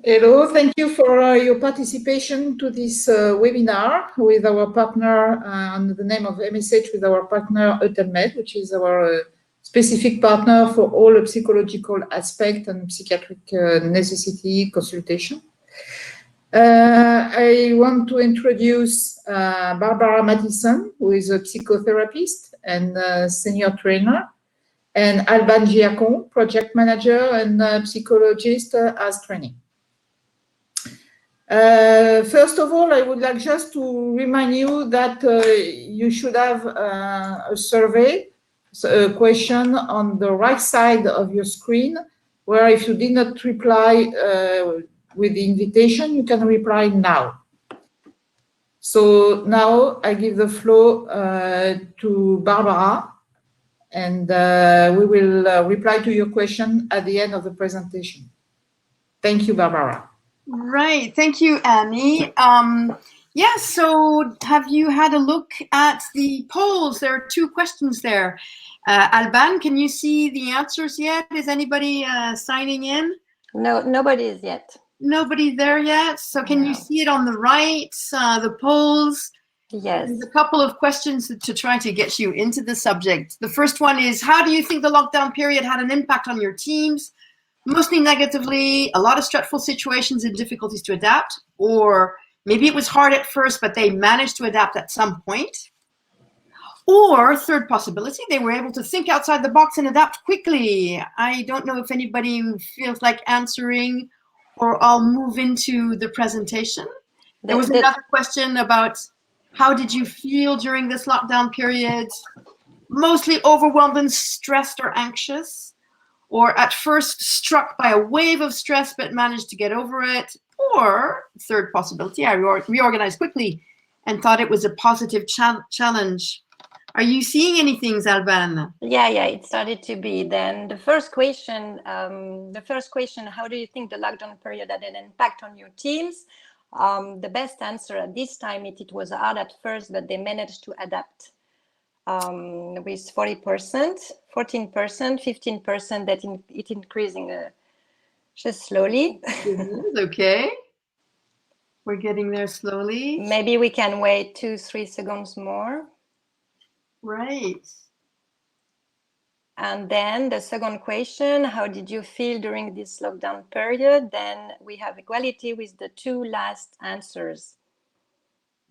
Hello, thank you for your participation to this webinar with our partner under the name of MSH with our partner Eutelmed, which is our specific partner for all the psychological aspect and psychiatric necessity consultation. I want to introduce Barbara Madison, who is a psychotherapist and senior trainer, and Alban Giacon, project manager and psychologist as training. First of all, I would like just to remind you that you should have a survey, a question on the right side of your screen, where if you did not reply with the invitation, you can reply now. So now I give the floor to Barbara, and we will reply to your question at the end of the presentation. Thank you, Barbara. Right, thank you, Annie. Yeah, so have you had a look at the polls? There are two questions there. Alban, can you see the answers yet? Is anybody signing in? No, nobody is yet. Nobody there yet? So can you see it on the right, the polls? Yes. There's a couple of questions to try to get you into the subject. The first one is, how do you think the lockdown period had an impact on your teams? Mostly negatively, a lot of stressful situations and difficulties to adapt, or maybe it was hard at first, but they managed to adapt at some point. Or third possibility, they were able to think outside the box and adapt quickly. I don't know if anybody feels like answering, or I'll move into the presentation. There was another question about how did you feel during this lockdown period? Mostly overwhelmed and stressed or anxious, or at first struck by a wave of stress but managed to get over it. Or third possibility, I reorganized quickly and thought it was a positive challenge. Are you seeing anything, Alban? Yeah, it started to be. Then the first question, how do you think the lockdown period had an impact on your teams? The best answer at this time, it was hard at first, but they managed to adapt with 40%, 14%, 15%, that it increasing just slowly. Okay. We're getting there slowly. Maybe we can wait 2-3 seconds more. Right. And then the second question, how did you feel during this lockdown period? Then we have equality with the two last answers.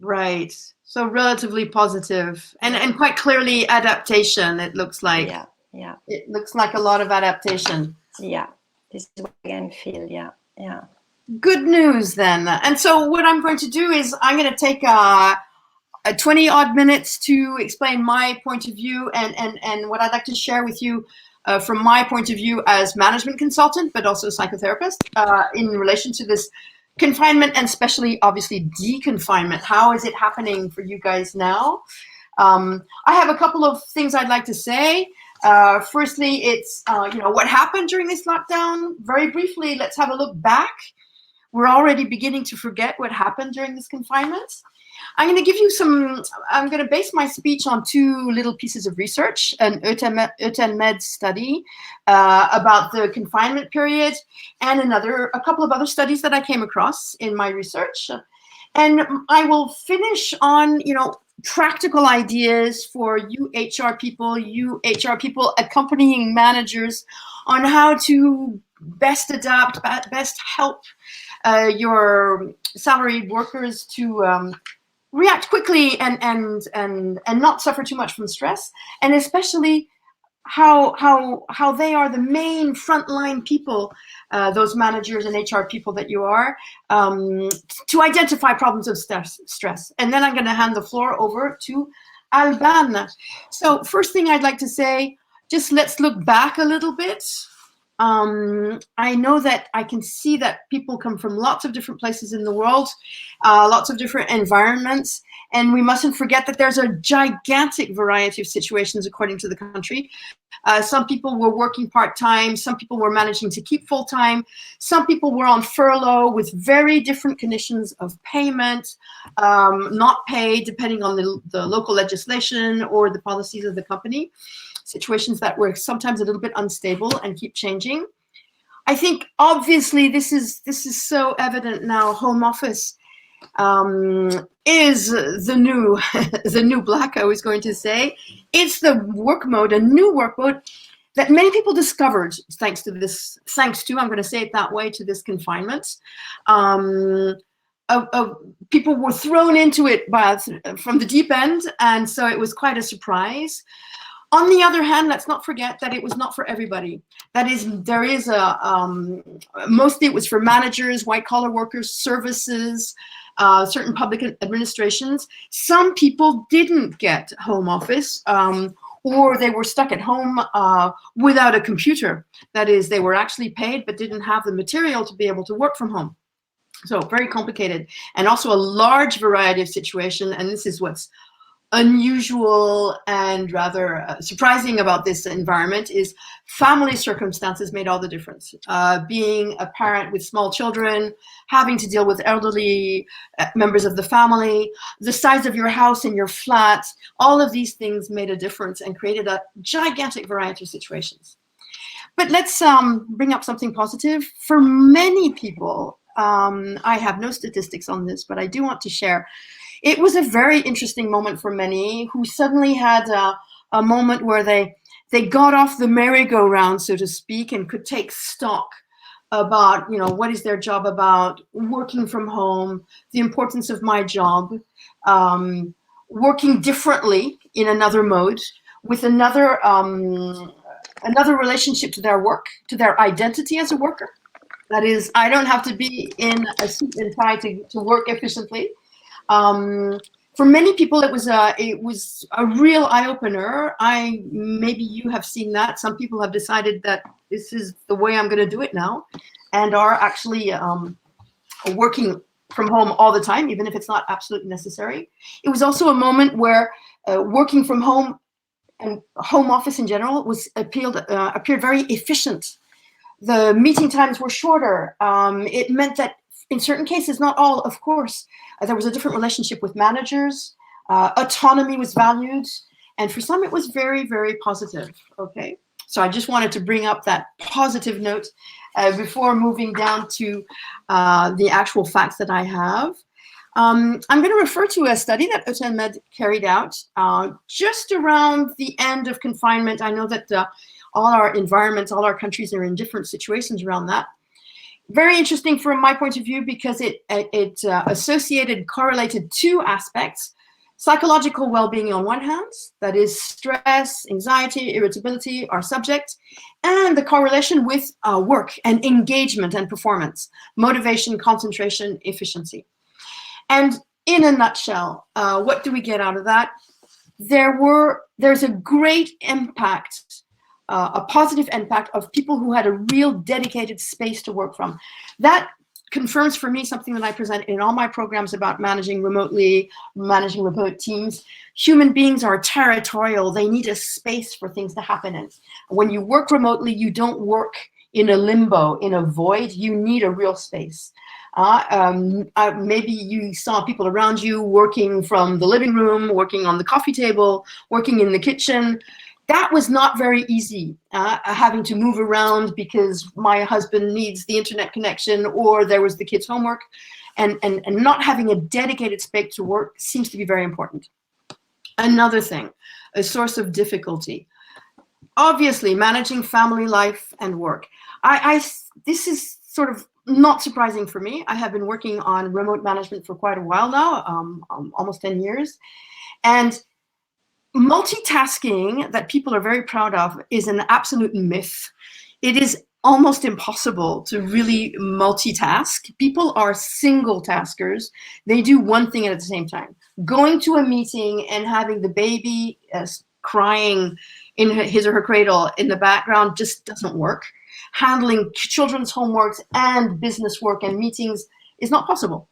Right. So relatively positive and quite clearly adaptation, it looks like. Yeah. It looks like a lot of adaptation. Yeah. This is what I can feel. Yeah. Good news then. And so what I'm going to do is I'm going to take a 20 odd minutes to explain my point of view and what I'd like to share with you from my point of view as management consultant, but also psychotherapist in relation to this confinement and especially obviously deconfinement. How is it happening for you guys now? I have a couple of things I'd like to say. Firstly, it's what happened during this lockdown. Very briefly, let's have a look back. We're already beginning to forget what happened during this confinement. I'm going to give you I'm going to base my speech on two little pieces of research, an Eutelmed study about the confinement period, and a couple of other studies that I came across in my research. And I will finish on, practical ideas for you HR people accompanying managers on how to best adapt, best help your salaried workers to react quickly and not suffer too much from stress, and especially how they are the main frontline people, those managers and HR people that you are, to identify problems of stress. And then I'm going to hand the floor over to Alban. So first thing I'd like to say, just let's look back a little bit. I know that I can see that people come from lots of different places in the world, lots of different environments, and we mustn't forget that there's a gigantic variety of situations according to the country. Some people were working part-time, some people were managing to keep full-time, some people were on furlough with very different conditions of payment, not paid depending on the local legislation or the policies of the company. Situations that were sometimes a little bit unstable and keep changing. I think obviously this is so evident now. Home office is the new the new black, I was going to say. It's the work mode, a new work mode that many people discovered thanks to, I'm going to say it that way, to this confinement. People were thrown into it from the deep end, and so it was quite a surprise. On the other hand, let's not forget that it was not for everybody. That is, there is mostly it was for managers, white-collar workers, services, certain public administrations. Some people didn't get home office, or they were stuck at home without a computer. That is, they were actually paid but didn't have the material to be able to work from home. So very complicated, and also a large variety of situations. And this is what's unusual and rather surprising about this environment, is family circumstances made all the difference. Being a parent with small children, having to deal with elderly members of the family, the size of your house and your flat, all of these things made a difference and created a gigantic variety of situations. But let's bring up something positive. For many people, I have no statistics on this, but I do want to share. It was a very interesting moment for many who suddenly had a moment where they got off the merry-go-round, so to speak, and could take stock about, you know, what is their job about, working from home, the importance of my job, working differently in another mode, with another relationship to their work, to their identity as a worker. That is, I don't have to be in a suit and tie to work efficiently. For many people, it was a real eye-opener. Maybe you have seen that. Some people have decided that this is the way I'm going to do it now, and are actually working from home all the time, even if it's not absolutely necessary. It was also a moment where working from home and home office in general appeared very efficient. The meeting times were shorter. It meant that in certain cases, not all, of course, there was a different relationship with managers. Autonomy was valued. And for some, it was very, very positive. Okay. So I just wanted to bring up that positive note before moving down to the actual facts that I have. I'm going to refer to a study that Eutelmed carried out just around the end of confinement. I know that all our environments, all our countries are in different situations around that. Very interesting from my point of view, because it correlated two aspects: psychological well-being on one hand, that is stress, anxiety, irritability, our subject, and the correlation with work and engagement and performance, motivation, concentration, efficiency. And in a nutshell, what do we get out of that? There's a great impact, a positive impact of people who had a real dedicated space to work from. That confirms for me something that I present in all my programs about managing remotely, managing remote teams. Human beings are territorial. They need a space for things to happen in. When you work remotely, you don't work in a limbo, in a void. You need a real space. Maybe you saw people around you working from the living room, working on the coffee table, working in the kitchen. That was not very easy, having to move around because my husband needs the internet connection, or there was the kids' homework, and not having a dedicated space to work seems to be very important. Another thing, a source of difficulty, obviously managing family life and work. This is sort of not surprising for me. I have been working on remote management for quite a while now, almost 10 years. And multitasking that people are very proud of is an absolute myth. It is almost impossible to really multitask. People are single taskers. They do one thing at the same time. Going to a meeting and having the baby crying in his or her cradle in the background just doesn't work. Handling children's homeworks and business work and meetings is not possible.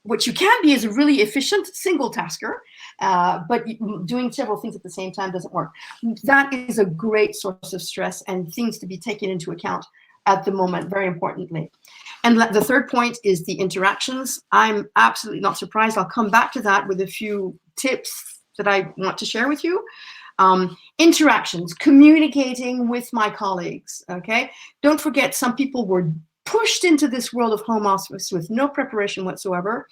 What you can be is a really efficient single tasker, but doing several things at the same time doesn't work. That is a great source of stress and things to be taken into account at the moment, very importantly. And the third point is the interactions. I'm absolutely not surprised. I'll come back to that with a few tips that I want to share with you. Interactions, communicating with my colleagues, okay? Don't forget, some people were pushed into this world of home office with no preparation whatsoever,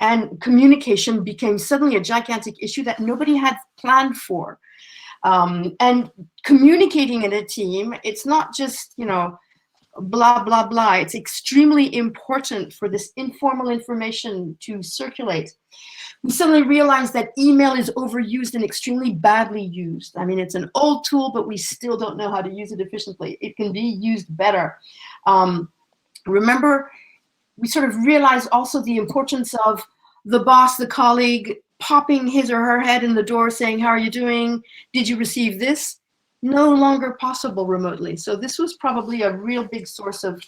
and communication became suddenly a gigantic issue that nobody had planned for. And communicating in a team, it's not just, you know, blah, blah, blah. It's extremely important for this informal information to circulate. We suddenly realized that email is overused and extremely badly used. I mean, it's an old tool, but we still don't know how to use it efficiently. It can be used better. Remember, we sort of realized also the importance of the boss, the colleague, popping his or her head in the door saying, how are you doing? Did you receive this? No longer possible remotely. So this was probably a real big source of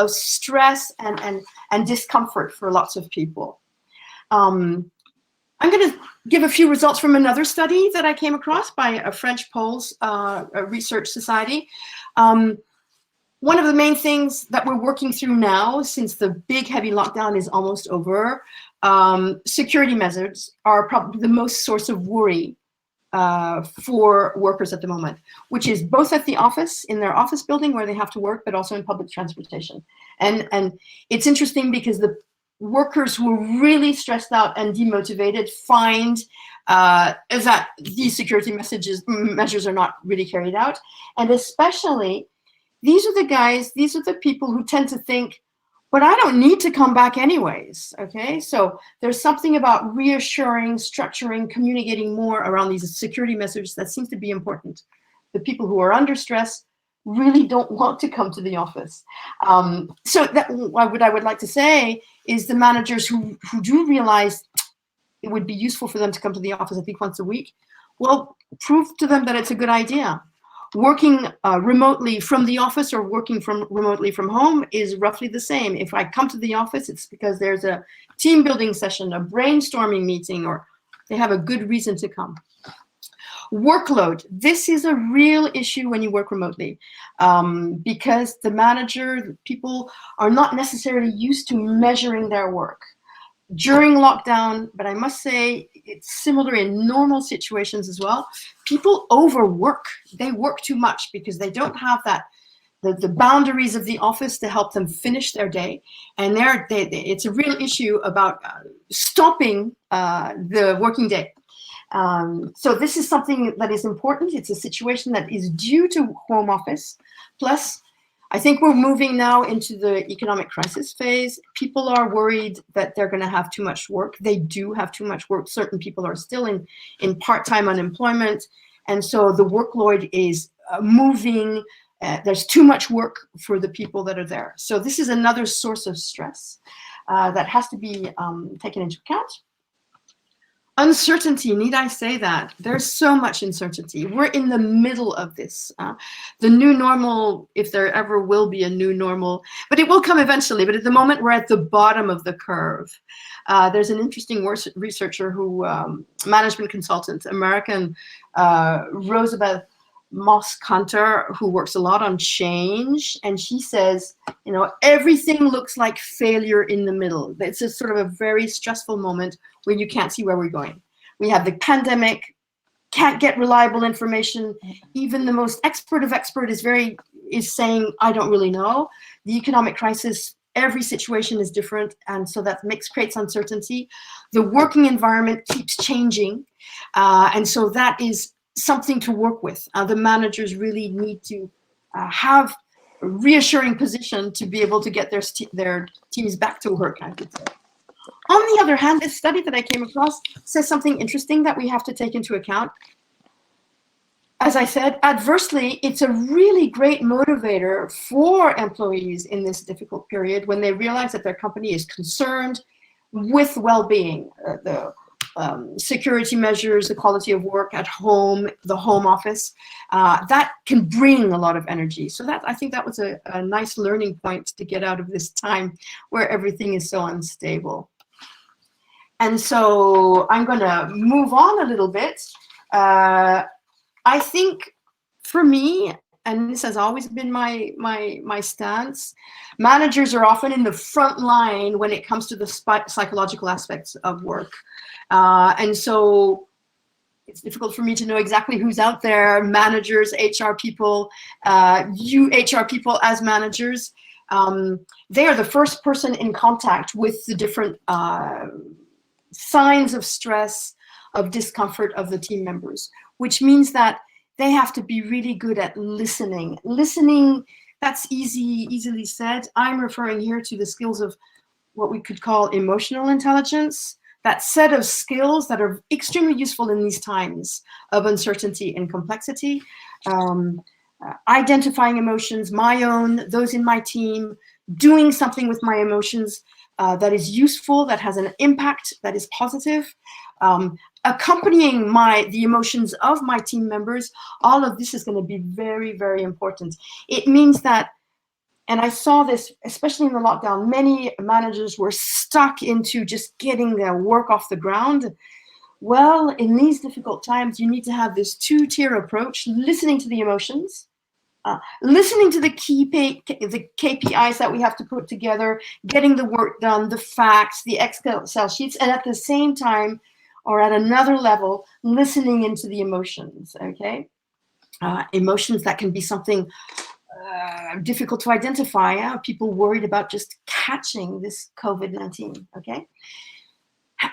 stress and discomfort for lots of people. I'm going to give a few results from another study that I came across by a French Poles research society. One of the main things that we're working through now, since the big heavy lockdown is almost over, security measures are probably the most source of worry for workers at the moment, which is both at the office, in their office building where they have to work, but also in public transportation. And it's interesting because the workers who are really stressed out and demotivated find that these security measures are not really carried out. And especially, these are the guys, these are the people who tend to think, but I don't need to come back anyways, okay? So there's something about reassuring, structuring, communicating more around these security measures that seems to be important. The people who are under stress really don't want to come to the office. So what I would like to say is the managers who do realize it would be useful for them to come to the office, I think, once a week, well, prove to them that it's a good idea. Working remotely from the office or working remotely from home is roughly the same. If I come to the office, it's because there's a team building session, a brainstorming meeting, or they have a good reason to come. Workload. This is a real issue when you work remotely because the manager, people are not necessarily used to measuring their work. During lockdown, but I must say it's similar in normal situations as well, people overwork. They work too much because they don't have the boundaries of the office to help them finish their day. And it's a real issue about stopping the working day. So this is something that is important. It's a situation that is due to home office. Plus, I think we're moving now into the economic crisis phase. People are worried that they're going to have too much work. They do have too much work. Certain people are still in part-time unemployment. And so the workload is moving. There's too much work for the people that are there. So this is another source of stress that has to be taken into account. Uncertainty, need I say that? There's so much uncertainty. We're in the middle of this. The new normal, if there ever will be a new normal, but it will come eventually. But at the moment, we're at the bottom of the curve. There's an interesting researcher who, management consultant, American, Rosabeth Moss-Kanter, who works a lot on change. And she says, you know, everything looks like failure in the middle. It's a sort of a very stressful moment when you can't see where we're going. We have the pandemic, can't get reliable information. Even the most expert of expert is saying, I don't really know. The economic crisis, every situation is different. And so that creates uncertainty. The working environment keeps changing. And so that is something to work with. The managers really need to have a reassuring position to be able to get their teams back to work, I would say. On the other hand, this study that I came across says something interesting that we have to take into account. As I said, adversely, it's a really great motivator for employees in this difficult period when they realize that their company is concerned with well-being, the security measures, the quality of work at home, the home office. That can bring a lot of energy. So I think that was a nice learning point to get out of this time where everything is so unstable. And so I'm going to move on a little bit. I think for me, and this has always been my stance, managers are often in the front line when it comes to the psychological aspects of work. And so It's difficult for me to know exactly who's out there, managers, HR people, you HR people as managers. They are the first person in contact with the different signs of stress, of discomfort of the team members, which means that they have to be really good at listening. Listening, that's easily said. I'm referring here to the skills of what we could call emotional intelligence, that set of skills that are extremely useful in these times of uncertainty and complexity. Identifying emotions, my own, those in my team, doing something with my emotions that is useful, that has an impact, that is positive, accompanying the emotions of my team members. All of this is going to be very, very important. It means that, and I saw this, especially in the lockdown, many managers were stuck into just getting their work off the ground. Well, in these difficult times, you need to have this two-tier approach, listening to the emotions, listening to the KPIs that we have to put together, getting the work done, the facts, the Excel sheets, and at the same time, or at another level, listening into the emotions, okay? Emotions that can be something difficult to identify. People worried about just catching this COVID-19, okay?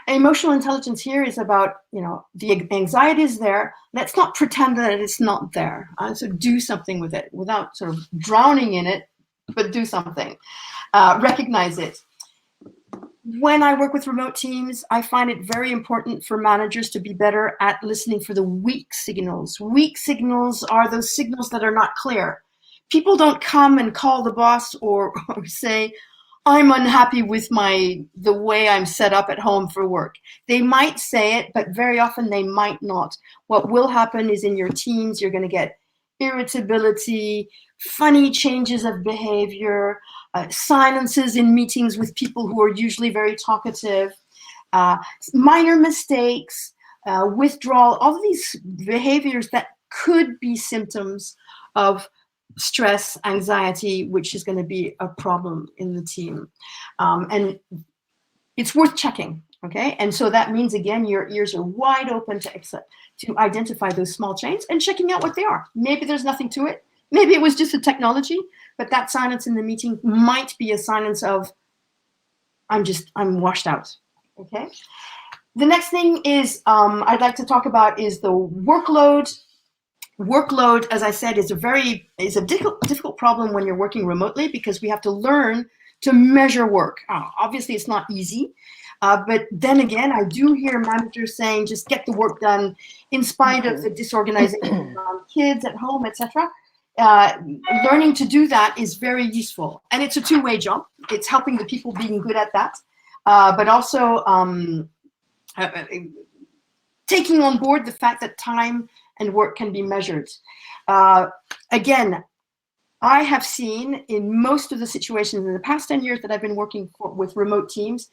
Emotional intelligence here is about, the anxiety is there. Let's not pretend that it's not there. So do something with it without sort of drowning in it, but do something. Recognize it. When I work with remote teams, I find it very important for managers to be better at listening for the weak signals. Weak signals are those signals that are not clear. People don't come and call the boss or say, I'm unhappy with the way I'm set up at home for work. They might say it, but very often they might not. What will happen is in your teams, you're going to get irritability, funny changes of behavior, silences in meetings with people who are usually very talkative, minor mistakes, withdrawal, all of these behaviors that could be symptoms of stress, anxiety, which is going to be a problem in the team. And it's worth checking, okay? And so that means, again, your ears are wide open to identify those small changes and checking out what they are. Maybe there's nothing to it. Maybe it was just a technology, but that silence in the meeting might be a silence of, I'm washed out, okay? The next thing is I'd like to talk about is the workload. Workload, as I said, is a difficult problem when you're working remotely because we have to learn to measure work. Obviously, it's not easy, but then again, I do hear managers saying, just get the work done in spite of the disorganization around kids at home, etc. Learning to do that is very useful, and it's a two-way job. It's helping the people being good at that, but also taking on board the fact that time and work can be measured. Again, I have seen in most of the situations in the past 10 years that I've been working with remote teams,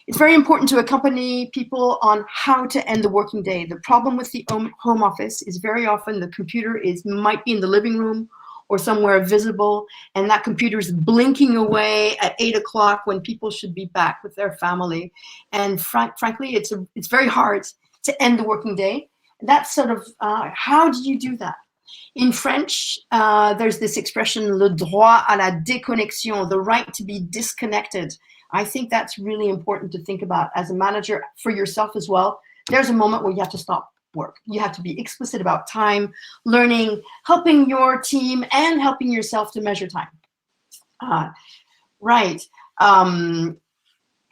it's very important to accompany people on how to end the working day. The problem with the home office is very often the computer might be in the living room or somewhere visible, and that computer is blinking away at 8 o'clock when people should be back with their family. And frankly, it's very hard to end the working day. That's sort of, how do you do that? In French, there's this expression, le droit à la déconnexion, the right to be disconnected. I think that's really important to think about as a manager for yourself as well. There's a moment where you have to stop work. You have to be explicit about time, learning, helping your team, and helping yourself to measure time. Right.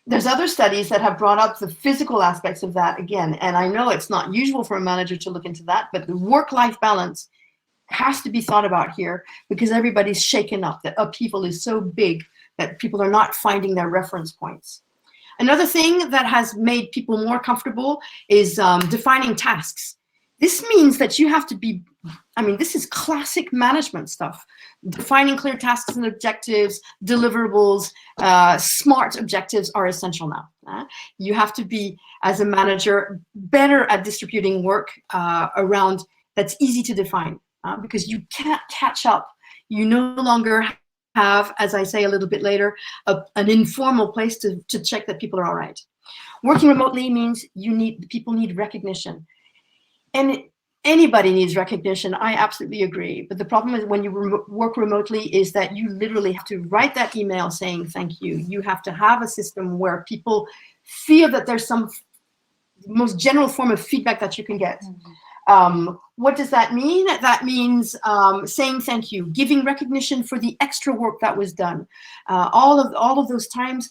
There's other studies that have brought up the physical aspects of that again, and I know it's not usual for a manager to look into that, but the work-life balance has to be thought about here because everybody's shaken up. That upheaval is so big that people are not finding their reference points. Another thing that has made people more comfortable is defining tasks. This means that you have to be, this is classic management stuff. Defining clear tasks and objectives, deliverables, SMART objectives are essential now. You have to be, as a manager, better at distributing work around that's easy to define because you can't catch up. You no longer have, as I say a little bit later, an informal place to check that people are all right. Working remotely means people need recognition. and anybody needs recognition. I absolutely agree. But the problem is when you work remotely is that you literally have to write that email saying thank you. You have to have a system where people feel that there's some most general form of feedback that you can get. What does that mean? That means saying thank you, giving recognition for the extra work that was done. All of those times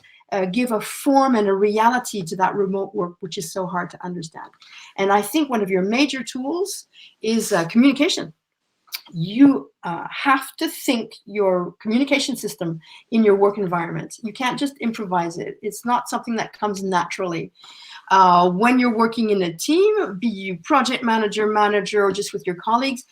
give a form and a reality to that remote work, which is so hard to understand. And I think one of your major tools is communication. You have to think your communication system in your work environment. You can't just improvise it. It's not something that comes naturally. When you're working in a team, be you project manager, or just with your colleagues,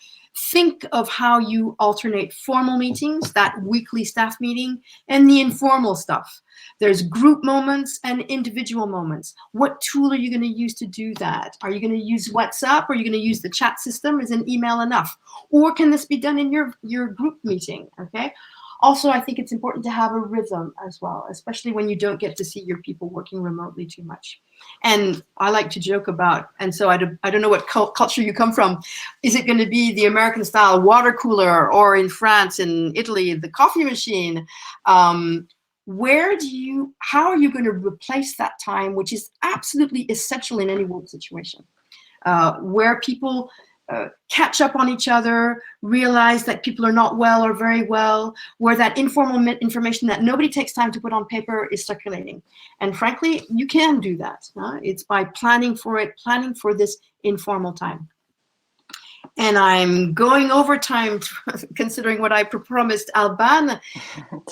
think of how you alternate formal meetings, that weekly staff meeting, and the informal stuff. There's group moments and individual moments. What tool are you going to use to do that? Are you going to use WhatsApp? Or are you going to use the chat system? Is an email enough? Or can this be done in your group meeting? Okay. Also, I think it's important to have a rhythm as well, especially when you don't get to see your people working remotely too much. And I like to joke about, and so I don't know what culture you come from. Is it going to be the American style water cooler, or in France, in Italy, the coffee machine? How are you going to replace that time, which is absolutely essential in any work situation, where people catch up on each other, realize that people are not well or very well, where that informal information that nobody takes time to put on paper is circulating. And frankly, you can do that. It's by planning for it, planning for this informal time. And I'm going over time, considering what I promised Alban.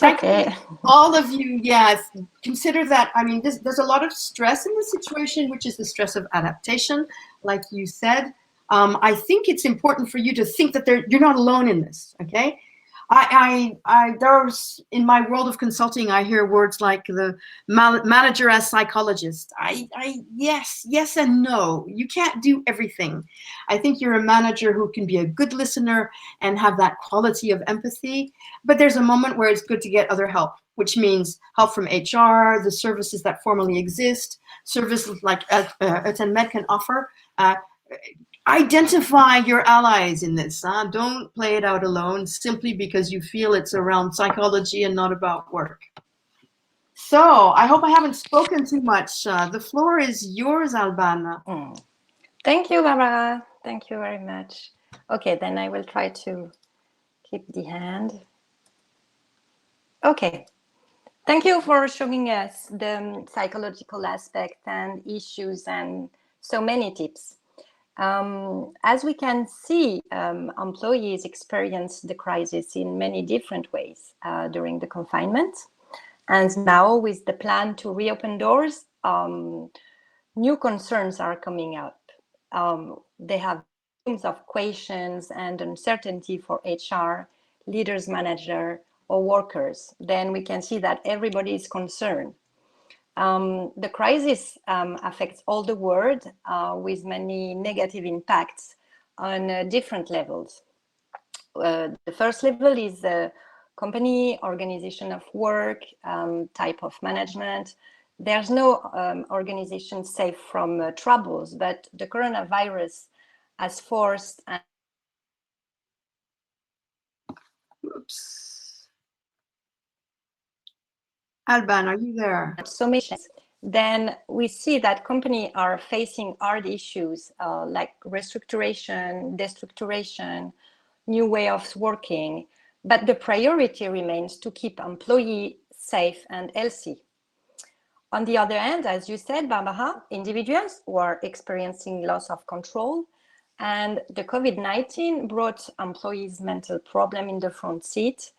Okay. All of you, yes, consider that. I mean, there's a lot of stress in the situation, which is the stress of adaptation, like you said. I think it's important for you to think that you're not alone in this, okay? There's, in my world of consulting, I hear words like the manager as psychologist. Yes and no. You can't do everything. I think you're a manager who can be a good listener and have that quality of empathy. But there's a moment where it's good to get other help, which means help from HR, the services that formally exist, services like Eutelmed can offer. Identify your allies in this. Don't play it out alone simply because you feel it's around psychology and not about work. So I hope I haven't spoken too much. The floor is yours, Alban. Thank you, Barbara. Thank you very much. Okay, then I will try to keep the hand. Okay. Thank you for showing us the psychological aspect and issues and so many tips. As we can see, employees experience the crisis in many different ways during the confinement. And now with the plan to reopen doors, new concerns are coming up. They have tons of questions and uncertainty for HR, leaders, manager, or workers. Then we can see that everybody is concerned. The crisis affects all the world with many negative impacts on different levels. The first level is the company, organization of work, type of management. There's no organization safe from troubles, but the coronavirus has forced. Oops. Alban, are you there? So many. Then we see that companies are facing hard issues like restructuration, destructuration, new way of working. But the priority remains to keep employees safe and healthy. On the other hand, as you said, Barbara, individuals who are experiencing loss of control, and the COVID-19 brought employees' mental problem in the front seat.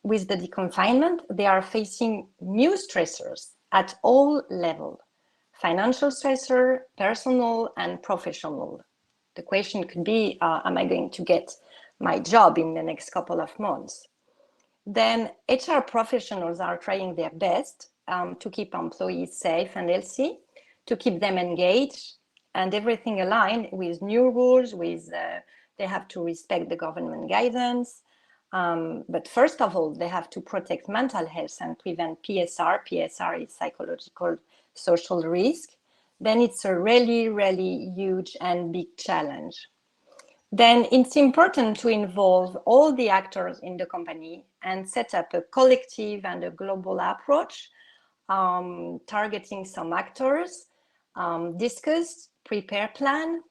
With the deconfinement, they are facing new stressors at all levels, financial stressor, personal and professional. The question could be, am I going to get my job in the next couple of months? Then HR professionals are trying their best to keep employees safe and healthy, to keep them engaged, and everything aligned with new rules, with they have to respect the government guidance. But first of all, they have to protect mental health and prevent PSR. PSR is psychological social risk. then it's a really, really huge and big challenge. Then it's important to involve all the actors in the company and set up a collective and a global approach, targeting some actors, discuss, prepare plan.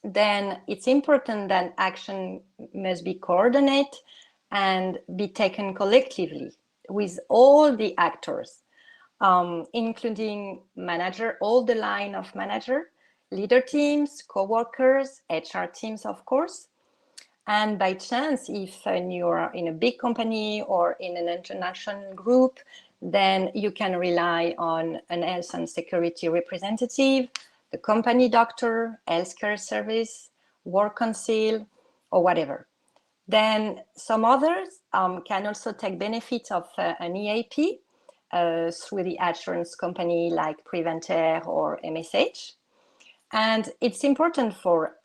Then it's important that action must be coordinated and be taken collectively with all the actors, including manager, all the line of manager, leader teams, co-workers, HR teams, of course. And by chance, if you're in a big company or in an international group, then you can rely on an health and security representative, the company doctor, healthcare service, work council, or whatever. Then some others can also take benefit of an EAP through the assurance company like Preventaire or MSH. And it's important for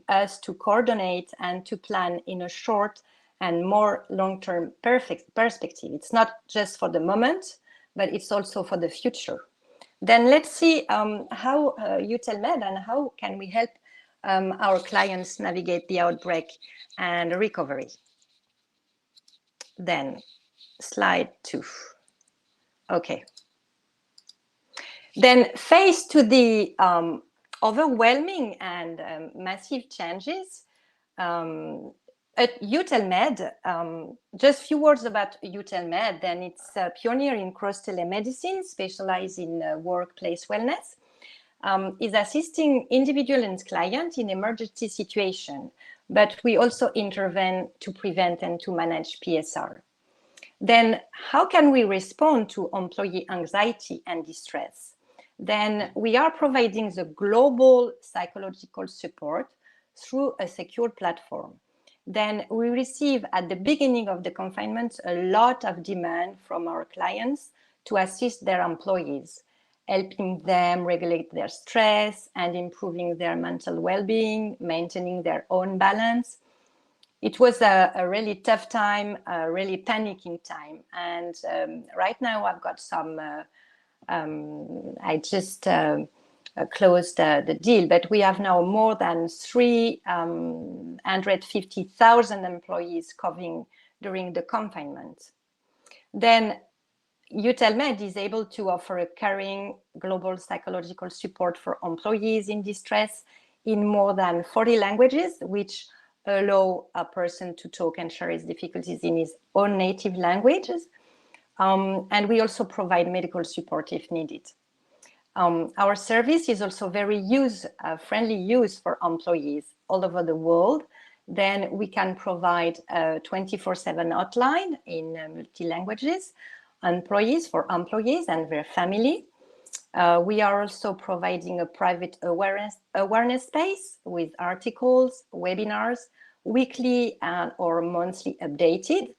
us to coordinate and to plan in a short and more long-term perspective. It's not just for the moment, but it's also for the future. Then let's see how Eutelmed and how can we help our clients navigate the outbreak and recovery. Then slide 2. Okay. Then faced to the overwhelming and massive changes at Eutelmed, just a few words about Eutelmed. Then it's a pioneer in cross-telemedicine, specialized in workplace wellness, is assisting individual and client in emergency situation, but we also intervene to prevent and to manage PSR. Then how can we respond to employee anxiety and distress? Then we are providing the global psychological support through a secure platform. Then we receive at the beginning of the confinement a lot of demand from our clients to assist their employees, helping them regulate their stress and improving their mental well-being, maintaining their own balance. It was a really tough time, a really panicking time. And right now I've got some, I just closed the deal, but we have now more than 350,000 employees covering during the confinement. Then Eutelmed is able to offer a caring global psychological support for employees in distress in more than 40 languages, which allow a person to talk and share his difficulties in his own native languages. And we also provide medical support if needed. Our service is also very friendly use for employees all over the world. Then we can provide a 24/7 hotline in multi-languages, for employees and their family. We are also providing a private awareness space with articles, webinars, weekly or monthly updated.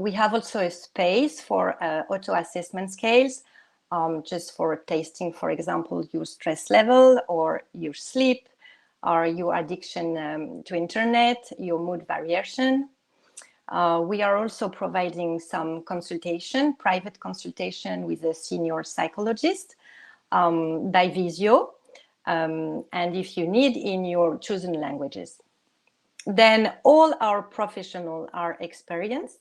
We have also a space for auto-assessment scales, just for testing, for example, your stress level or your sleep or your addiction to internet, your mood variation. We are also providing some private consultation with a senior psychologist by Visio, and if you need, in your chosen languages. Then all our professionals are experienced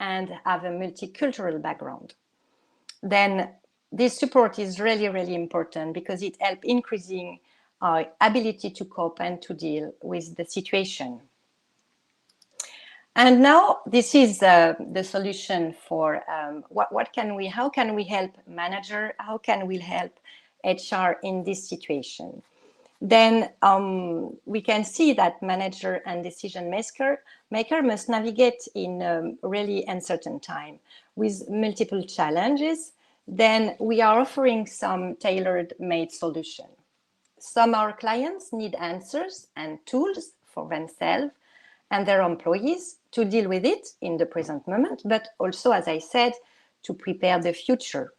and have a multicultural background. Then this support is really, really important because it helps increasing our ability to cope and to deal with the situation. And now this is the solution for how can we help manager, how can we help HR in this situation? Then we can see that manager and decision maker must navigate in a really uncertain time with multiple challenges. Then we are offering some tailor-made solution. Some of our clients need answers and tools for themselves and their employees to deal with it in the present moment, but also, as I said, to prepare the future.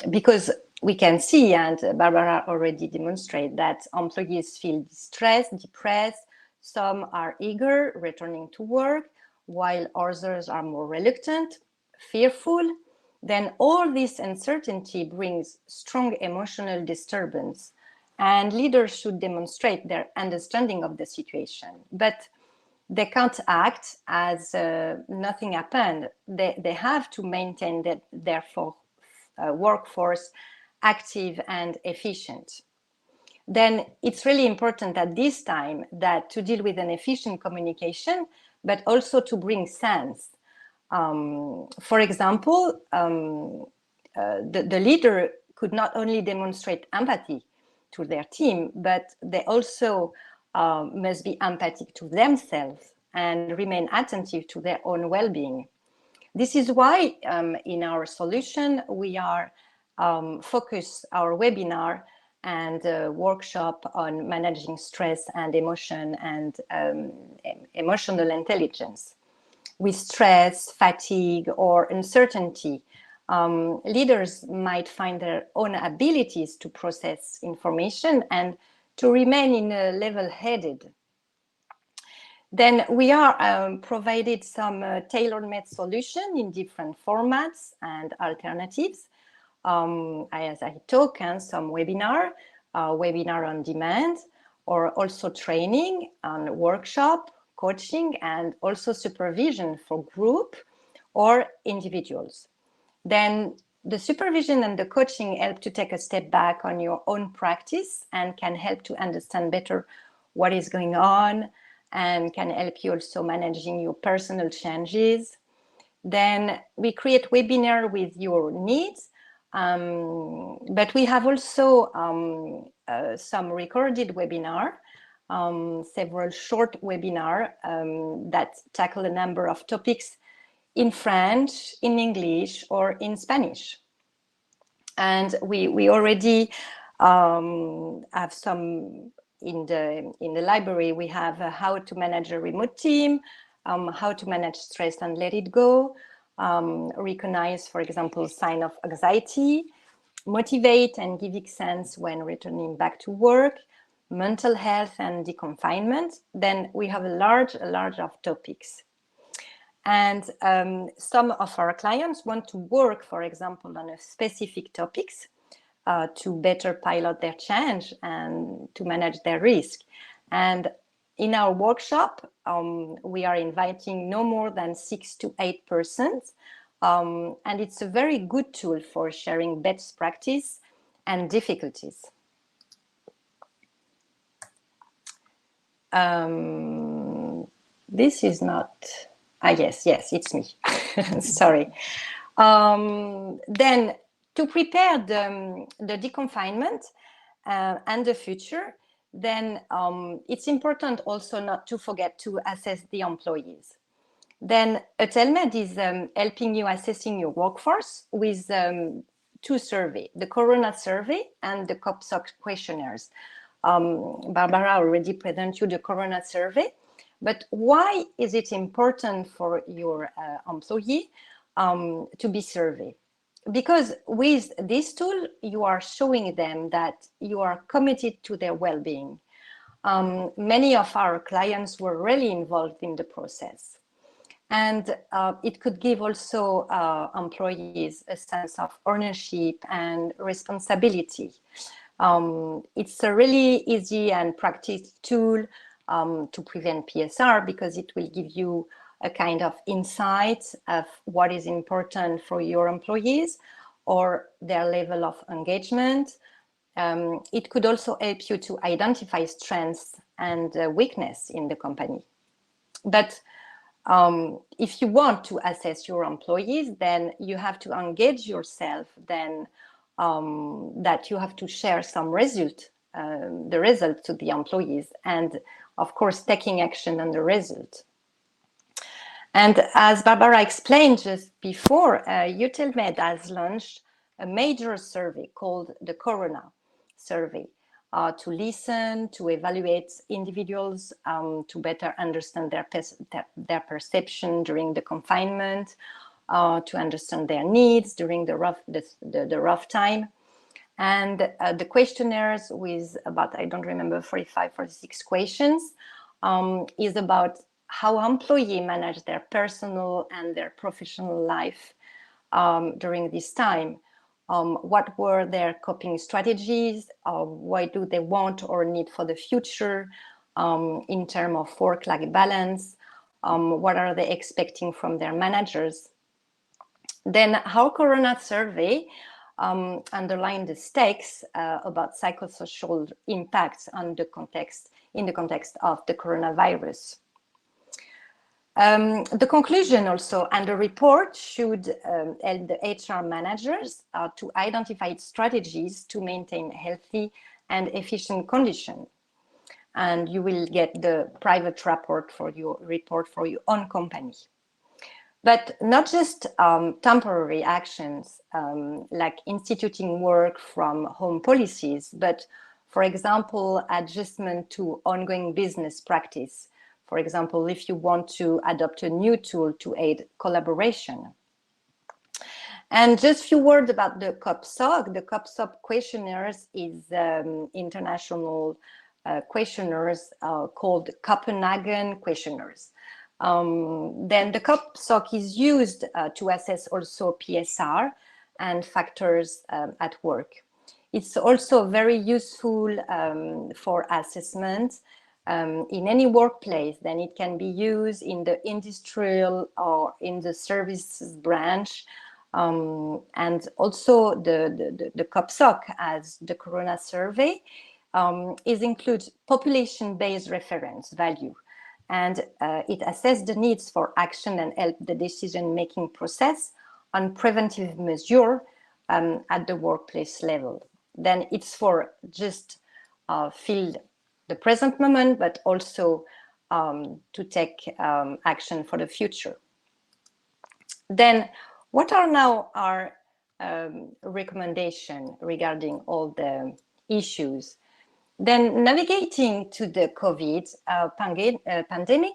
Because we can see, and Barbara already demonstrated, that employees feel distressed, depressed. Some are eager, returning to work, while others are more reluctant, fearful, then all this uncertainty brings strong emotional disturbance, and leaders should demonstrate their understanding of the situation. But they can't act as nothing happened. They have to maintain their workforce active and efficient. Then it's really important at this time that to deal with an efficient communication, but also to bring sense. For example, the leader could not only demonstrate empathy to their team, but they also must be empathic to themselves and remain attentive to their own well-being. This is why in our solution, we are focus our webinar and workshop on managing stress and emotion and emotional intelligence. With stress, fatigue, or uncertainty, leaders might find their own abilities to process information and to remain in a level-headed. Then we are provided some tailor-made solution in different formats and alternatives. As I talk, some webinar on demand, or also training and workshop, coaching, and also supervision for group or individuals. Then the supervision and the coaching help to take a step back on your own practice and can help to understand better what is going on and can help you also managing your personal changes. Then we create webinar with your needs, but we have also some recorded webinar, several short webinar that tackle a number of topics in French, in English, or in Spanish. And we already have some in the library. We have how to manage a remote team, how to manage stress and let it go, recognize, for example, sign of anxiety, motivate and give sense when returning back to work, mental health and deconfinement. Then we have a large of topics. And some of our clients want to work, for example, on a specific topics to better pilot their change and to manage their risk. And in our workshop, we are inviting no more than 6 to 8 persons. And it's a very good tool for sharing best practice and difficulties. This is not, yes, it's me. Sorry. Then to prepare the deconfinement and the future, then it's important also not to forget to assess the employees. Then Eutelmed is helping you assessing your workforce with 2 surveys, the Corona survey and the COPSOC questionnaires. Barbara already presented you the Corona survey, but why is it important for your employee to be surveyed? Because with this tool, you are showing them that you are committed to their well-being. Many of our clients were really involved in the process. And it could give also employees a sense of ownership and responsibility. It's a really easy and practical tool to prevent PSR because it will give you a kind of insight of what is important for your employees or their level of engagement. It could also help you to identify strengths and weakness in the company. But if you want to assess your employees, then you have to engage yourself, then that you have to share some result, the result to the employees, and of course, taking action on the result. And as Barbara explained just before, Eutelmed has launched a major survey called the Corona survey to listen, to evaluate individuals, to better understand their perception during the confinement, to understand their needs during the rough time. And the questionnaires with about, I don't remember, 45, 46 questions is about how employees manage their personal and their professional life during this time. What were their coping strategies? What do they want or need for the future in terms of work-life balance? What are they expecting from their managers? Then how Corona survey underlined the stakes about psychosocial impacts on the context, in the context of the coronavirus. The conclusion also and the report should help the HR managers to identify strategies to maintain healthy and efficient conditions. And you will get the private report for your own company. But not just temporary actions like instituting work from home policies, but for example, adjustment to ongoing business practice. For example, if you want to adopt a new tool to aid collaboration. And just a few words about the COPSOC. The COPSOC questionnaires is international questionnaires called Copenhagen questionnaires. Then the COPSOC is used to assess also PSR and factors at work. It's also very useful for assessment in any workplace. Then it can be used in the industrial or in the services branch. And also the COPSOC, as the Corona survey, includes population-based reference value. And it assesses the needs for action and help the decision-making process on preventive measures at the workplace level. Then it's for just fill the present moment, but also to take action for the future. Then what are now our recommendations regarding all the issues? Then navigating to the COVID pandemic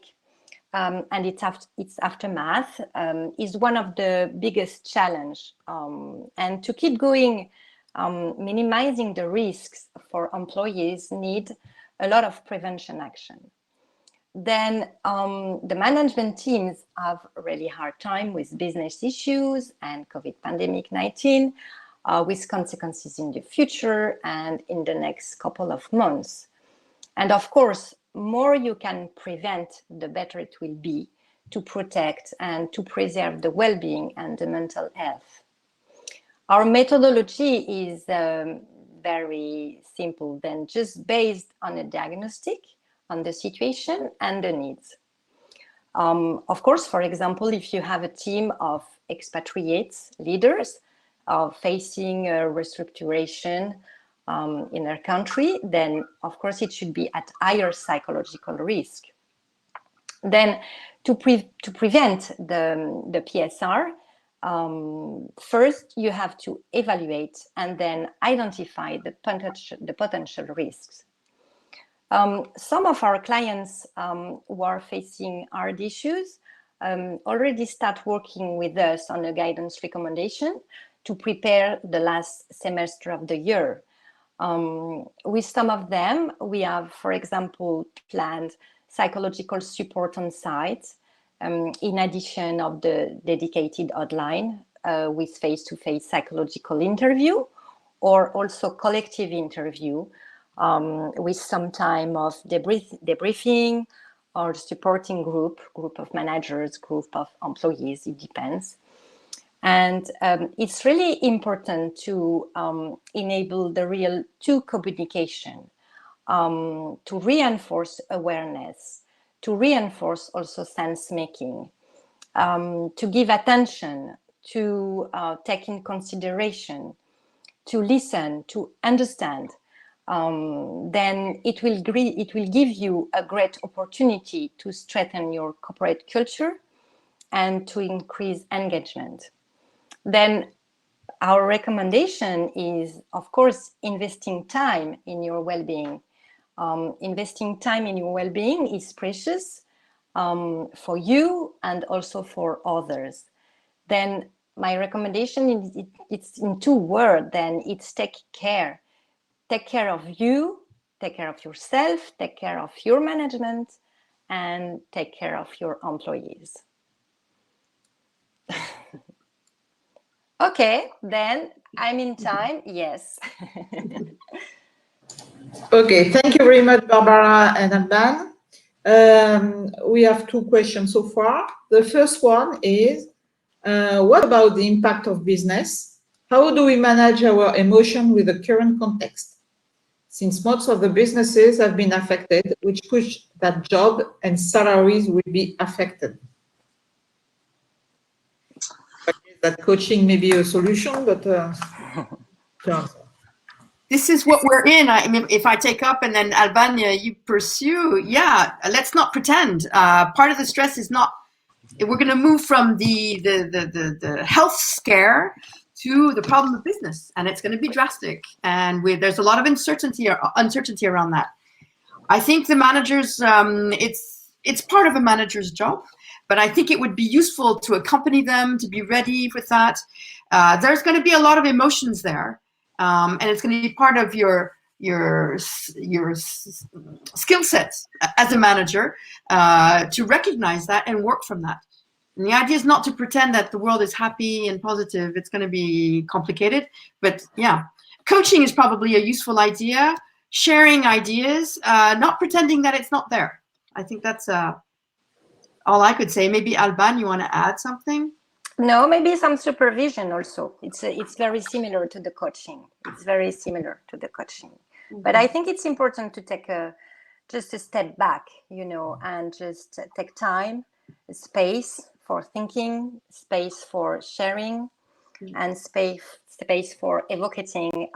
and its aftermath is one of the biggest challenges. And to keep going, minimizing the risks for employees need a lot of prevention action. Then the management teams have a really hard time with business issues and COVID-19 with consequences in the future and in the next couple of months. And of course, more you can prevent, the better it will be to protect and to preserve the well-being and the mental health. Our methodology is very simple, then just based on a diagnostic, on the situation and the needs. Of course, for example, if you have a team of expatriates, leaders, facing restructuration in their country, then of course it should be at higher psychological risk. Then to prevent the PSR, first you have to evaluate and then identify the potential risks. Some of our clients who are facing hard issues already start working with us on a guidance recommendation to prepare the last semester of the year. With some of them, we have, for example, planned psychological support on site, in addition of the dedicated hotline with face-to-face psychological interview, or also collective interview with some time of debriefing or supporting group of managers, group of employees, it depends. And it's really important to enable the real two communication, to reinforce awareness, to reinforce also sense making, to give attention, to take in consideration, to listen, to understand. Then it will give you a great opportunity to strengthen your corporate culture and to increase engagement. Then our recommendation is, of course, investing time in your well-being. Investing time in your well-being is precious for you and also for others. Then my recommendation is it's in two words. Then it's take care. Take care of you, take care of yourself, take care of your management, and take care of your employees. Okay, then I'm in time. Yes. Okay, thank you very much, Barbara and Alban. We have two questions so far. The first one is, what about the impact of business? How do we manage our emotion with the current context? Since most of the businesses have been affected, which push that job and salaries will be affected. That coaching may be a solution, but this is what we're in. I mean, if I take up and then Albania, you pursue. Yeah, let's not pretend. Part of the stress is not. We're going to move from the health scare to the problem of business, and it's going to be drastic. And there's a lot of uncertainty around that. I think the managers. It's part of a manager's job, but I think it would be useful to accompany them, to be ready with that. There's going to be a lot of emotions there. And it's going to be part of your skill sets as a manager to recognize that and work from that. And the idea is not to pretend that the world is happy and positive. It's going to be complicated, but yeah, coaching is probably a useful idea. Sharing ideas, not pretending that it's not there. I think that's all I could say. Maybe Alban, you want to add something? No, maybe some supervision also. It's very similar to the coaching. It's very similar to the coaching. Mm-hmm. But I think it's important to take just a step back, and just take time, space for thinking, space for sharing, and space for evocating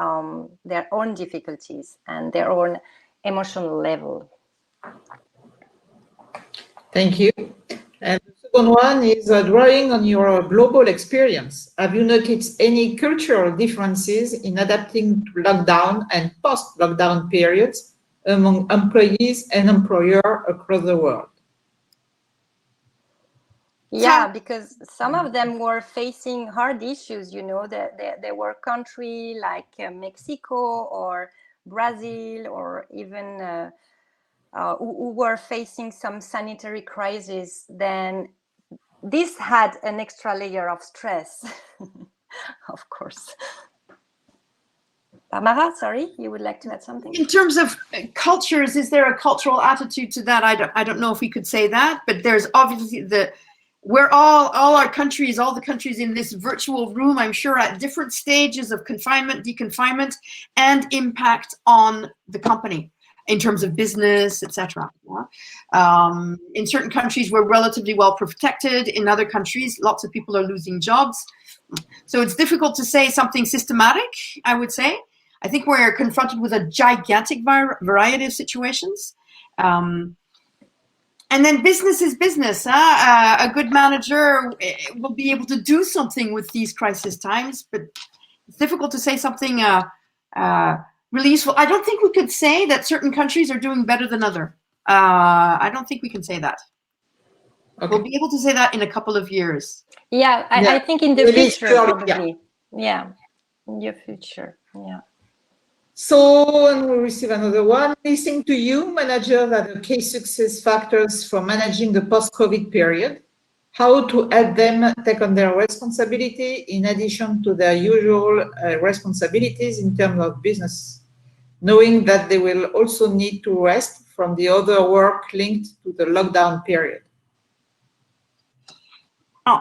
their own difficulties and their own emotional level. Thank you. And the second one is drawing on your global experience. Have you noticed any cultural differences in adapting to lockdown and post-lockdown periods among employees and employers across the world? Yeah, because some of them were facing hard issues, there were countries like Mexico or Brazil or even who were facing some sanitary crisis. Then this had an extra layer of stress, of course. Barbara, sorry, you would like to add something? In terms of cultures, is there a cultural attitude to that? I don't know if we could say that, but there's obviously we're all our countries, all the countries in this virtual room, I'm sure at different stages of confinement, deconfinement, and impact on the company in terms of business, etc. In certain countries, we're relatively well protected. In other countries, lots of people are losing jobs. So it's difficult to say something systematic, I would say. I think we're confronted with a gigantic variety of situations. And then business is business. A good manager will be able to do something with these crisis times, but it's difficult to say something really useful. I don't think we could say that certain countries are doing better than other. I don't think we can say that. Okay. We'll be able to say that in a couple of years. Yeah, I think in the future, probably. Yeah, in the future, yeah. So, and we'll receive another one. Listening to you, managers are the key success factors for managing the post-COVID period. How to help them take on their responsibility in addition to their usual responsibilities in terms of business, knowing that they will also need to rest from the other work linked to the lockdown period. Oh.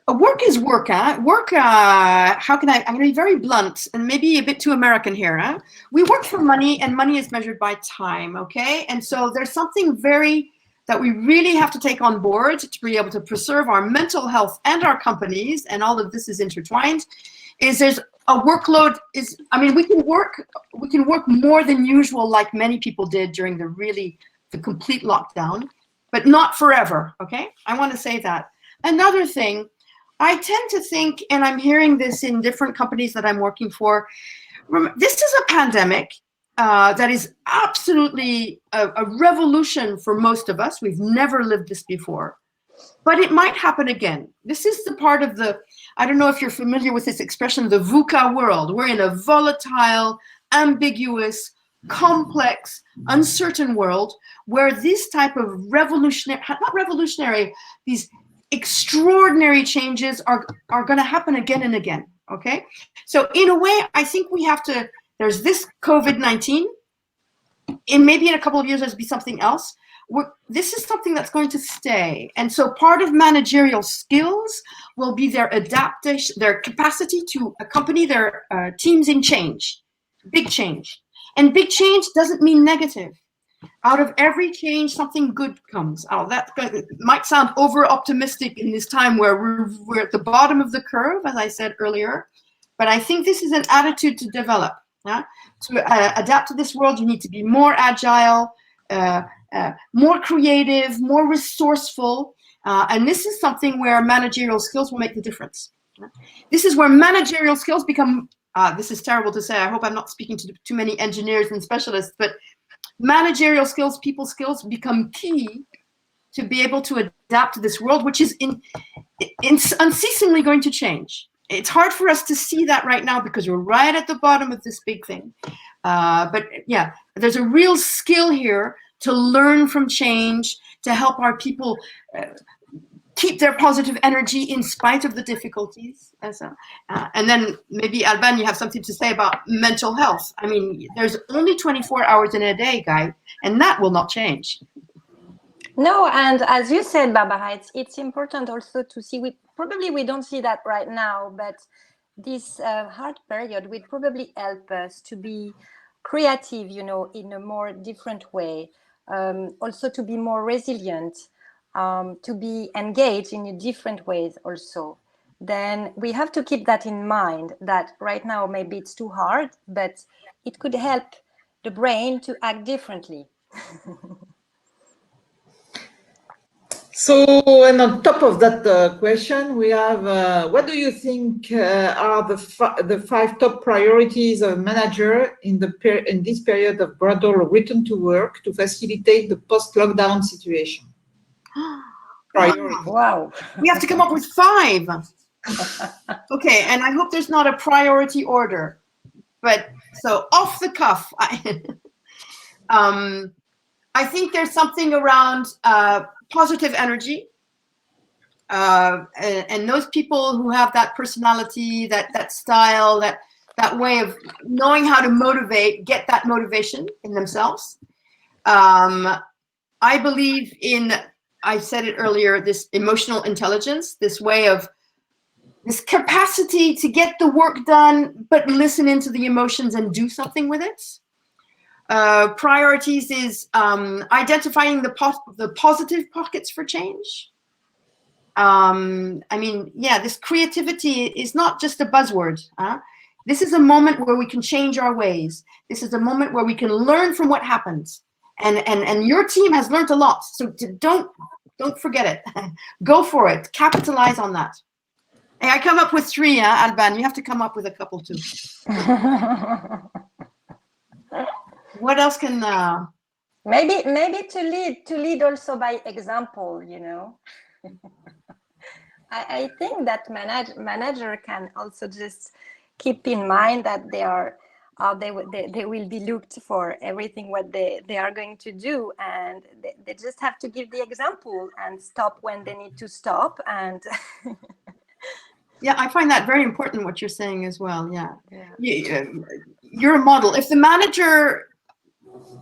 Work is work, huh? Work, how can I'm going to be very blunt and maybe a bit too American here, huh? We work for money and money is measured by time, okay? And so there's something that we really have to take on board to be able to preserve our mental health and our companies, and all of this is intertwined, is there's a workload we can work more than usual like many people did during the complete lockdown, but not forever, okay? I want to say that. Another thing, I tend to think, and I'm hearing this in different companies that I'm working for, this is a pandemic that is absolutely a revolution for most of us. We've never lived this before, but it might happen again. This is the part of I don't know if you're familiar with this expression, the VUCA world. We're in a volatile, ambiguous, complex, uncertain world where this type of these extraordinary changes are going to happen again and again. Okay, so in a way, I think we have to. There's this COVID-19, and maybe in a couple of years there'll be something else. This is something that's going to stay, and so part of managerial skills will be their adaptation, their capacity to accompany their teams in change, big change. And big change doesn't mean negative. Out of every change, something good comes out. That might sound over optimistic in this time where we're at the bottom of the curve, as I said earlier, but I think this is an attitude to develop. To adapt to this world, you need to be more agile, more creative, more resourceful, and this is something where managerial skills will make the difference. This is where managerial skills become, this is terrible to say, I hope I'm not speaking to too many engineers and specialists, but managerial skills, people skills become key to be able to adapt to this world, which is unceasingly going to change. It's hard for us to see that right now because we're right at the bottom of this big thing. But yeah, there's a real skill here to learn from change, to help our people keep their positive energy in spite of the difficulties. And then maybe, Alban, you have something to say about mental health. I mean, there's only 24 hours in a day, guy, and that will not change. No, and as you said, Barbara, it's important also to see, we don't see that right now, but this hard period will probably help us to be creative, you know, in a more different way, also to be more resilient, to be engaged in different ways also. Then we have to keep that in mind, that right now maybe it's too hard, but it could help the brain to act differently. So, and on top of that question, we have, what do you think are the 5 top priorities of a manager in this period of gradual return to work to facilitate the post-lockdown situation? Priority. Wow. We have to come up with 5. Okay, and I hope there's not a priority order, but so off the cuff, I think there's something around positive energy, and those people who have that personality, that style, that way of knowing how to motivate, get that motivation in themselves. I believe in, I said it earlier, this emotional intelligence, this way of, this capacity to get the work done, but listen into the emotions and do something with it. Priorities is identifying the positive pockets for change. I mean, yeah, this creativity is not just a buzzword. This is a moment where we can change our ways. This is a moment where we can learn from what happens. And your team has learned a lot. So don't forget it. Go for it. Capitalize on that. Hey, I come up with 3, Alban. You have to come up with a couple too. What else can maybe to lead also by example, you know. I think that manager can also just keep in mind that they will be looked for everything what they are going to do, and they just have to give the example and stop when they need to stop. And yeah, I find that very important what you're saying as well. Yeah. You're a model. If the manager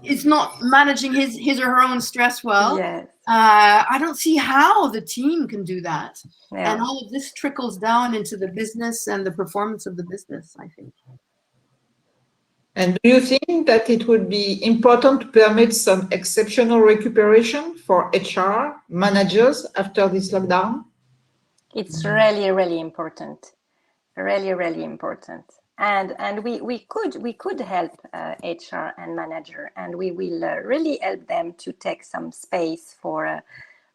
is not managing his or her own stress well, yes. I don't see how the team can do that. Yeah. And all of this trickles down into the business and the performance of the business, I think. And do you think that it would be important to permit some exceptional recuperation for HR managers after this lockdown? It's really, really important. Really, really important. And we could help HR and manager, and we will really help them to take some space for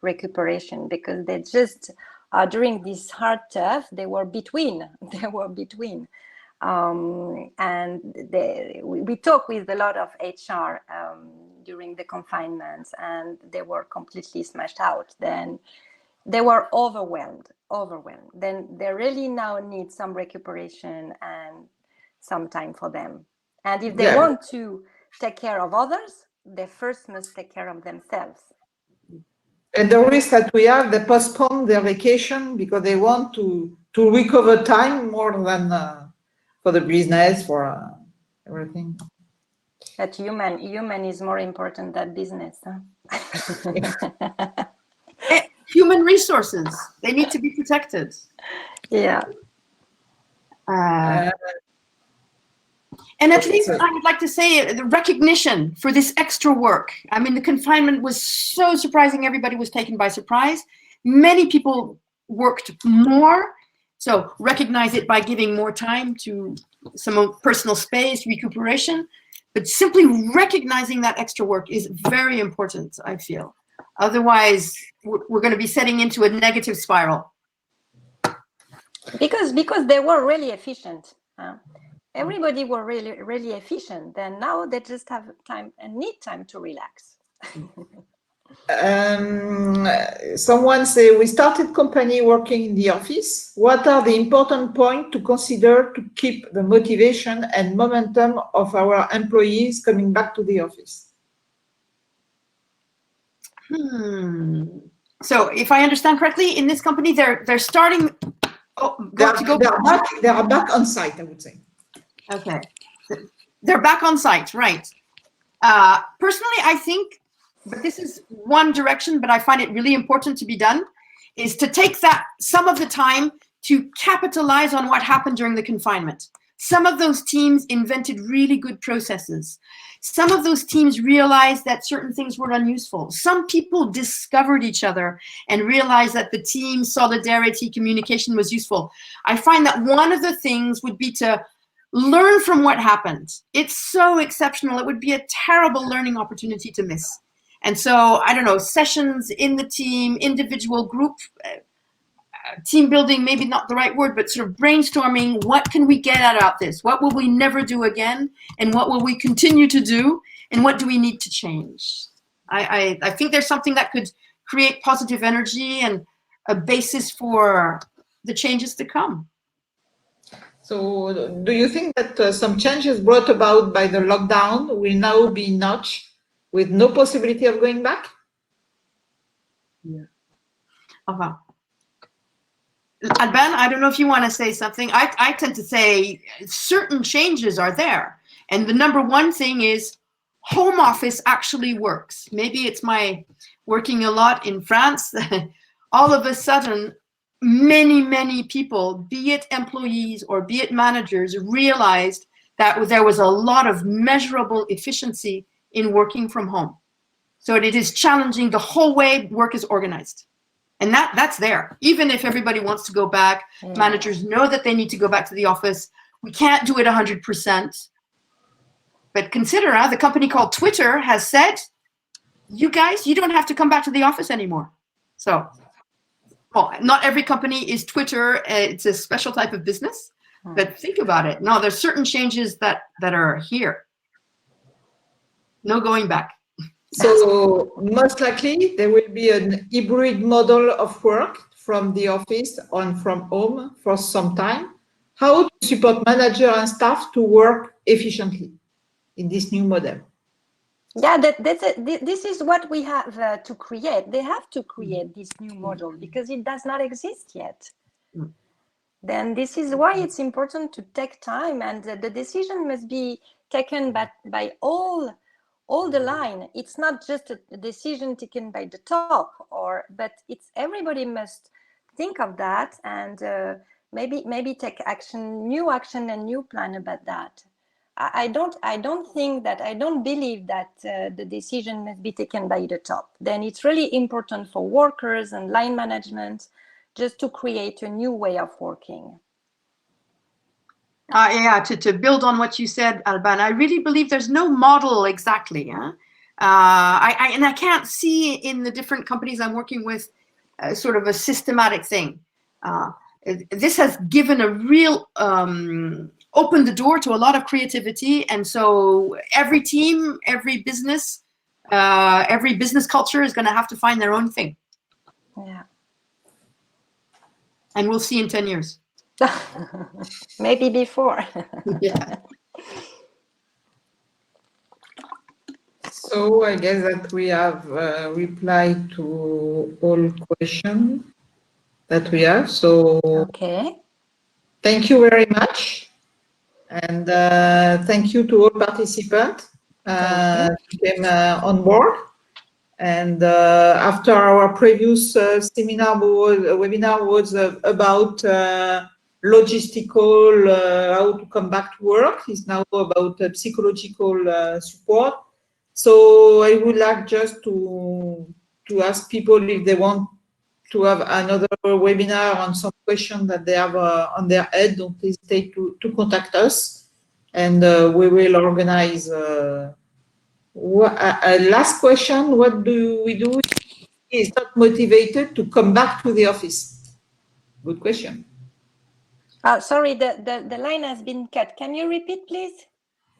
recuperation, because they just during this hard tough they were between, and we talk with a lot of HR during the confinements, and they were completely smashed out. Then they were overwhelmed. Then they really now need some recuperation and some time for them. And if they want to take care of others, they first must take care of themselves. And the risk that we have, they postpone their vacation because they want to recover time more than for the business, for everything. That human is more important than business. Huh? Human resources, they need to be protected. Yeah. And at least I would like to say the recognition for this extra work. I mean, the confinement was so surprising. Everybody was taken by surprise. Many people worked more. So recognize it by giving more time to some personal space, recuperation. But simply recognizing that extra work is very important, I feel. Otherwise, we're going to be setting into a negative spiral. Because they were really efficient. Everybody were really efficient. And now they just have time and need time to relax. Someone say, we started company working in the office. What are the important points to consider to keep the motivation and momentum of our employees coming back to the office? So if I understand correctly, in this company, they're starting. They are back on site, I would say. Okay, they're back on site, right? Personally, I think, but this is one direction, but I find it really important to be done, is to take some of the time to capitalize on what happened during the confinement. Some of those teams invented really good processes. Some of those teams realized that certain things were unuseful. Some people discovered each other and realized that the team solidarity communication was useful. I find that one of the things would be to learn from what happened. It's so exceptional. It would be a terrible learning opportunity to miss. And so, I don't know, sessions in the team, individual group, team building, maybe not the right word, but sort of brainstorming, what can we get out of this? What will we never do again? And what will we continue to do? And what do we need to change? I think there's something that could create positive energy and a basis for the changes to come. So do you think that some changes brought about by the lockdown will now be notched with no possibility of going back? Yeah. Alban, I don't know if you want to say something. I tend to say certain changes are there. And the number one thing is home office actually works. Maybe it's my working a lot in France. All of a sudden, many people, be it employees or be it managers, realized that there was a lot of measurable efficiency in working from home. So it is challenging the whole way work is organized. And that's there. Even if everybody wants to go back, managers know that they need to go back to the office. We can't do it 100%. But consider, the company called Twitter has said, you guys, you don't have to come back to the office anymore. So, well, not every company is Twitter. It's a special type of business. But think about it. No, there's certain changes that are here. No going back. So most likely there will be an hybrid model of work from the office and from home for some time. How to support manager and staff to work efficiently in this new model? Yeah, this is what we have to create. They have to create this new model because it does not exist yet. Then this is why it's important to take time, and the decision must be taken by all the line. It's not just a decision taken by the top, but it's everybody must think of that and maybe take new action and new plan about that. I don't believe that the decision must be taken by the top. Then it's really important for workers and line management just to create a new way of working. Yeah, to build on what you said, Alban, I really believe there's no model exactly. I can't see in the different companies I'm working with sort of a systematic thing. This has given a real, opened the door to a lot of creativity. And so every team, every business culture is going to have to find their own thing. Yeah. And we'll see in 10 years. Maybe before. Yeah. So I guess that we have replied to all questions that we have. So Okay. thank you very much. And thank you to all participants who came on board. And after our previous webinar was about logistical, how to come back to work. It's now about psychological support. So I would like just to ask people if they want to have another webinar on some question that they have on their head. Don't hesitate to contact us, and we will organize. Last question: what do we do if he is not motivated to come back to the office? Good question. Sorry, the line has been cut. Can you repeat, please?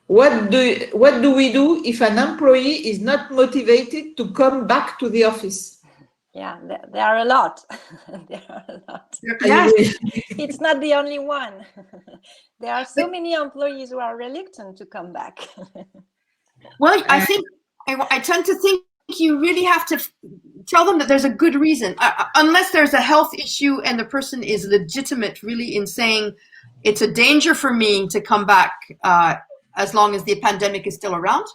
What do we do if an employee is not motivated to come back to the office? Yeah, there are a lot. There are a lot. Yes. It's not the only one. There are so many employees who are reluctant to come back. Well, I think I tend to think you really have to tell them that there's a good reason, unless there's a health issue and the person is legitimate, really, in saying it's a danger for me to come back as long as the pandemic is still around.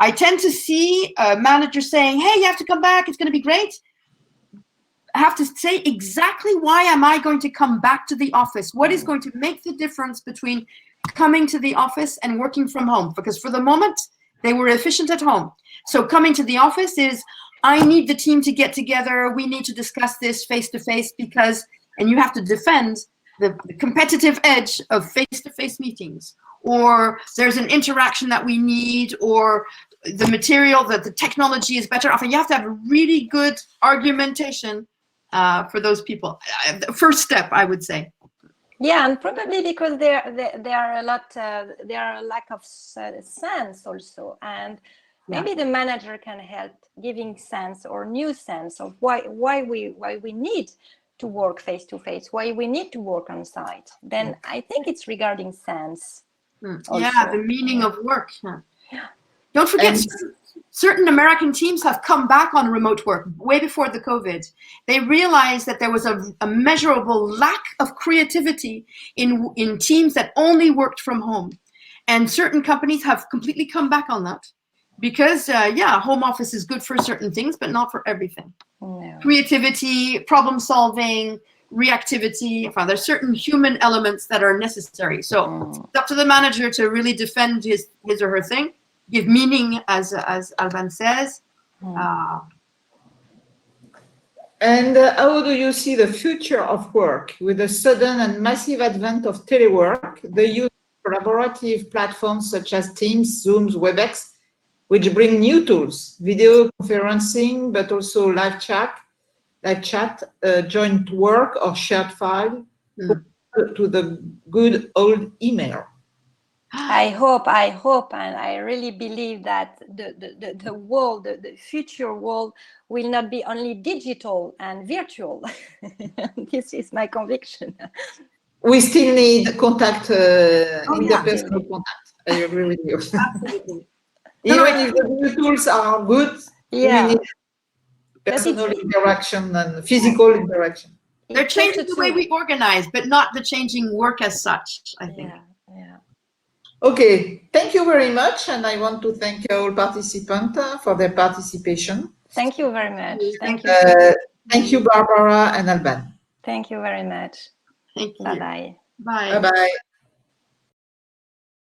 I tend to see a manager saying, "Hey, you have to come back. It's going to be great." I have to say exactly why am I going to come back to the office? What is going to make the difference between coming to the office and working from home? Because for the moment, they were efficient at home. So coming to the office is, I need the team to get together. We need to discuss this face-to-face because, and you have to defend the competitive edge of face-to-face meetings, or there's an interaction that we need, or the material, that the technology is better off. And you have to have a really good argumentation for those people. The first step, I would say. Yeah, and probably because there are a lot, there are a lack of sense also, and maybe the manager can help giving sense or new sense of why we need to work face to face, why we need to work on site. Then I think it's regarding sense. Yeah, the meaning of work. Yeah. Don't forget, certain American teams have come back on remote work way before the COVID. They realized that there was a measurable lack of creativity in teams that only worked from home. And certain companies have completely come back on that because, home office is good for certain things, but not for everything. No. Creativity, problem solving, reactivity. There's certain human elements that are necessary. So it's up to the manager to really defend his or her thing. Give meaning, as Alban says. And how do you see the future of work with the sudden and massive advent of telework, the use of collaborative platforms such as Teams, Zooms, WebEx, which bring new tools, video conferencing, but also live chat, joint work or shared file, to the good old email? I hope, and I really believe that the world, the future world, will not be only digital and virtual. This is my conviction. We still need contact, interpersonal contact. I agree with you. Absolutely. Even if the new tools are good, we need personal interaction and physical interaction. They're changing the way we organize, but not the changing work as such, I think. Yeah. Okay, thank you very much. And I want to thank all participants for their participation. Thank you very much. Thank you. Thank you, Barbara and Alban. Thank you very much. Thank you. Bye-bye. Bye. Bye-bye.